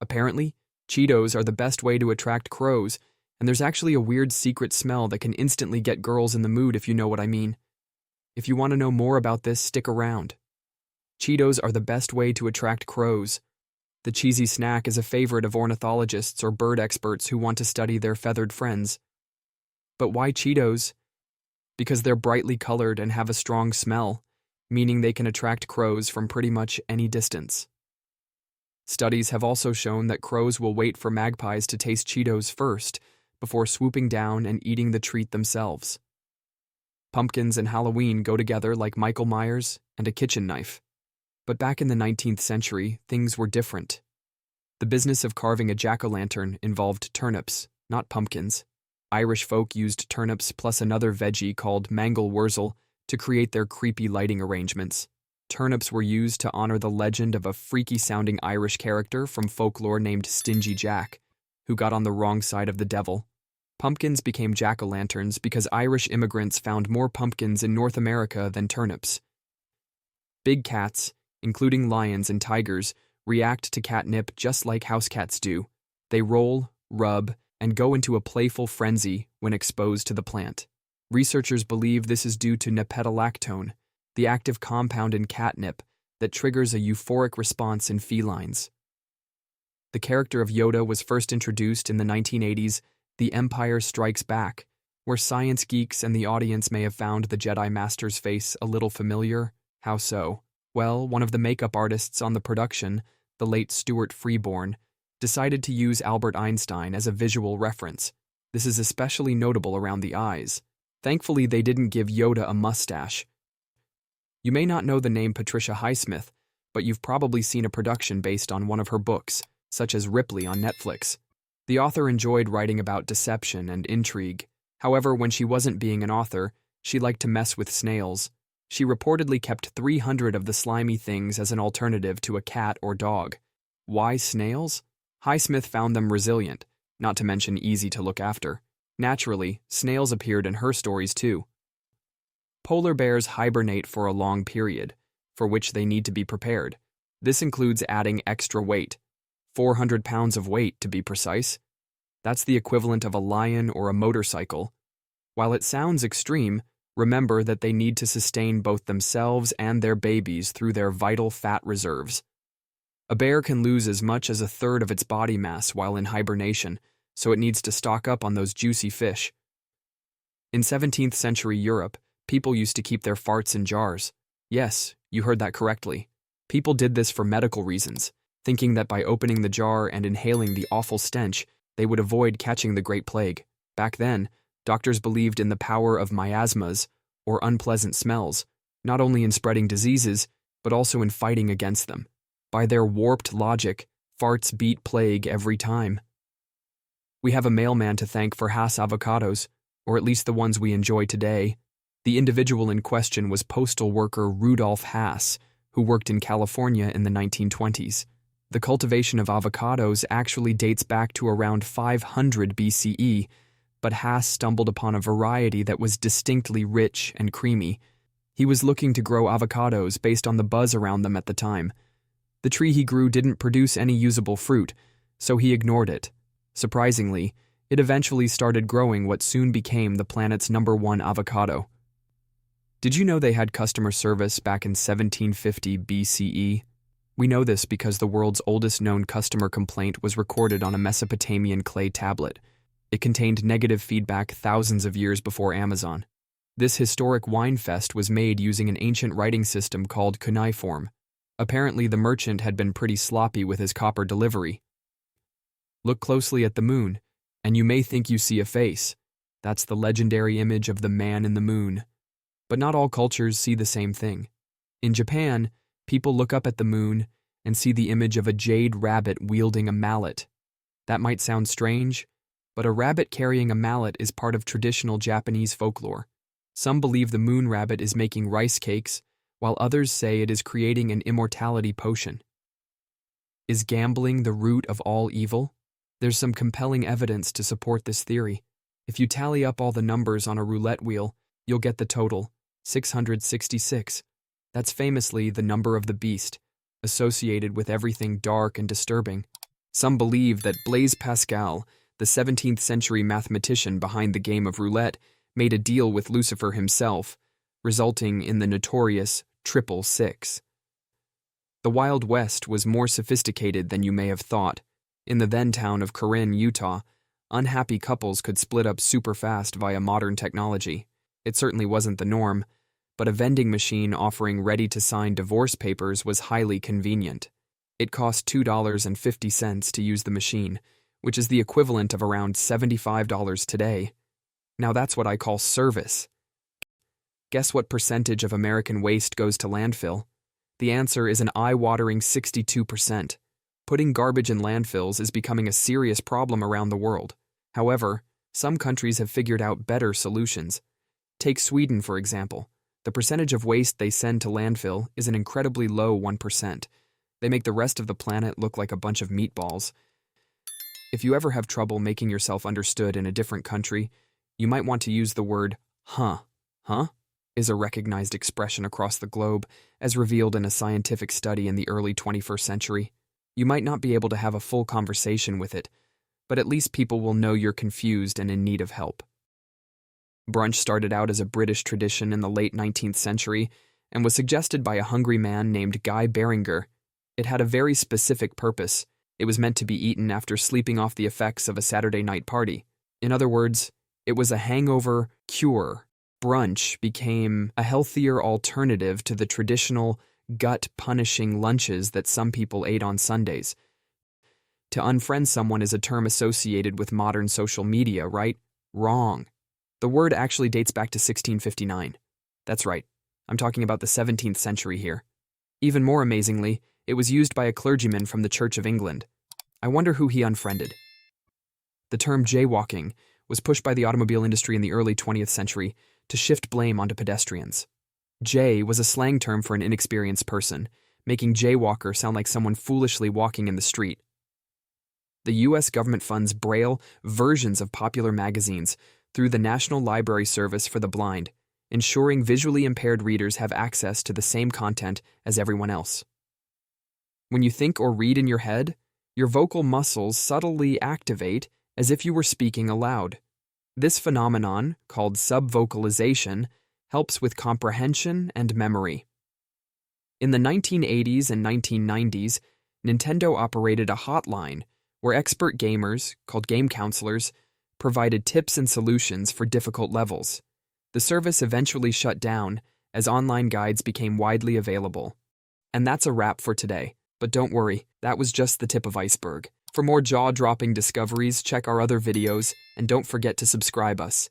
Apparently, Cheetos are the best way to attract crows, and there's actually a weird secret smell that can instantly get girls in the mood if you know what I mean. If you want to know more about this, stick around. Cheetos are the best way to attract crows. The cheesy snack is a favorite of ornithologists or bird experts who want to study their feathered friends. But why Cheetos? Because they're brightly colored and have a strong smell, meaning they can attract crows from pretty much any distance. Studies have also shown that crows will wait for magpies to taste Cheetos first, before swooping down and eating the treat themselves. Pumpkins and Halloween go together like Michael Myers and a kitchen knife. But back in the 19th century, things were different. The business of carving a jack-o'-lantern involved turnips, not pumpkins. Irish folk used turnips plus another veggie called mangel wurzel to create their creepy lighting arrangements. Turnips were used to honor the legend of a freaky-sounding Irish character from folklore named Stingy Jack, who got on the wrong side of the devil. Pumpkins became jack-o'-lanterns because Irish immigrants found more pumpkins in North America than turnips. Big cats, including lions and tigers, react to catnip just like house cats do. They roll, rub, and go into a playful frenzy when exposed to the plant. Researchers believe this is due to nepentolactone, the active compound in catnip that triggers a euphoric response in felines. The character of Yoda was first introduced in the 1980s, The Empire Strikes Back, where science geeks and the audience may have found the Jedi Master's face a little familiar. How so? Well, one of the makeup artists on the production, the late Stuart Freeborn, decided to use Albert Einstein as a visual reference. This is especially notable around the eyes. Thankfully, they didn't give Yoda a mustache. You may not know the name Patricia Highsmith, but you've probably seen a production based on one of her books, such as Ripley on Netflix. The author enjoyed writing about deception and intrigue. However, when she wasn't being an author, she liked to mess with snails. She reportedly kept 300 of the slimy things as an alternative to a cat or dog. Why snails? Highsmith found them resilient, not to mention easy to look after. Naturally, snails appeared in her stories too. Polar bears hibernate for a long period, for which they need to be prepared. This includes adding extra weight, 400 pounds of weight to be precise. That's the equivalent of a lion or a motorcycle. While it sounds extreme, remember that they need to sustain both themselves and their babies through their vital fat reserves. A bear can lose as much as a third of its body mass while in hibernation, so it needs to stock up on those juicy fish. In 17th century Europe, people used to keep their farts in jars. Yes, you heard that correctly. People did this for medical reasons, thinking that by opening the jar and inhaling the awful stench, they would avoid catching the Great Plague. Back then, doctors believed in the power of miasmas, or unpleasant smells, not only in spreading diseases, but also in fighting against them. By their warped logic, farts beat plague every time. We have a mailman to thank for Hass avocados, or at least the ones we enjoy today. The individual in question was postal worker Rudolf Hass, who worked in California in the 1920s. The cultivation of avocados actually dates back to around 500 BCE, but Hass stumbled upon a variety that was distinctly rich and creamy. He was looking to grow avocados based on the buzz around them at the time. The tree he grew didn't produce any usable fruit, so he ignored it. Surprisingly, it eventually started growing what soon became the planet's #1 avocado. Did you know they had customer service back in 1750 BCE? We know this because the world's oldest known customer complaint was recorded on a Mesopotamian clay tablet. It contained negative feedback thousands of years before Amazon. This historic wine fest was made using an ancient writing system called cuneiform. Apparently, the merchant had been pretty sloppy with his copper delivery. Look closely at the moon, and you may think you see a face. That's the legendary image of the man in the moon. But not all cultures see the same thing. In Japan, people look up at the moon and see the image of a jade rabbit wielding a mallet. That might sound strange, but a rabbit carrying a mallet is part of traditional Japanese folklore. Some believe the moon rabbit is making rice cakes, while others say it is creating an immortality potion. Is gambling the root of all evil? There's some compelling evidence to support this theory. If you tally up all the numbers on a roulette wheel, you'll get the total, 666. That's famously the number of the beast, associated with everything dark and disturbing. Some believe that Blaise Pascal, the 17th century mathematician behind the game of roulette, made a deal with Lucifer himself, resulting in the notorious 666. The Wild West was more sophisticated than you may have thought. In the then town of Corinne, Utah, unhappy couples could split up super fast via modern technology. It certainly wasn't the norm, but a vending machine offering ready-to-sign divorce papers was highly convenient. It cost $2.50 to use the machine, which is the equivalent of around $75 today. Now that's what I call service. Guess what percentage of American waste goes to landfill? The answer is an eye-watering 62%. Putting garbage in landfills is becoming a serious problem around the world. However, some countries have figured out better solutions. Take Sweden, for example. The percentage of waste they send to landfill is an incredibly low 1%. They make the rest of the planet look like a bunch of meatballs. If you ever have trouble making yourself understood in a different country, you might want to use the word huh. Huh is a recognized expression across the globe, as revealed in a scientific study in the early 21st century. You might not be able to have a full conversation with it, but at least people will know you're confused and in need of help. Brunch started out as a British tradition in the late 19th century and was suggested by a hungry man named Guy Beringer. It had a very specific purpose. It was meant to be eaten after sleeping off the effects of a Saturday night party. In other words, it was a hangover cure. Brunch became a healthier alternative to the traditional gut-punishing lunches that some people ate on Sundays. To unfriend someone is a term associated with modern social media, right? Wrong. The word actually dates back to 1659. That's right. I'm talking about the 17th century here. Even more amazingly, it was used by a clergyman from the Church of England. I wonder who he unfriended. The term jaywalking was pushed by the automobile industry in the early 20th century to shift blame onto pedestrians. Jay was a slang term for an inexperienced person, making jaywalker sound like someone foolishly walking in the street. The U.S. government funds Braille versions of popular magazines through the National Library Service for the Blind, ensuring visually impaired readers have access to the same content as everyone else. When you think or read in your head, your vocal muscles subtly activate as if you were speaking aloud. This phenomenon, called subvocalization, helps with comprehension and memory. In the 1980s and 1990s, Nintendo operated a hotline where expert gamers, called game counselors, provided tips and solutions for difficult levels. The service eventually shut down as online guides became widely available. And that's a wrap for today. But don't worry, that was just the tip of iceberg. For more jaw-dropping discoveries, check our other videos, and don't forget to subscribe us.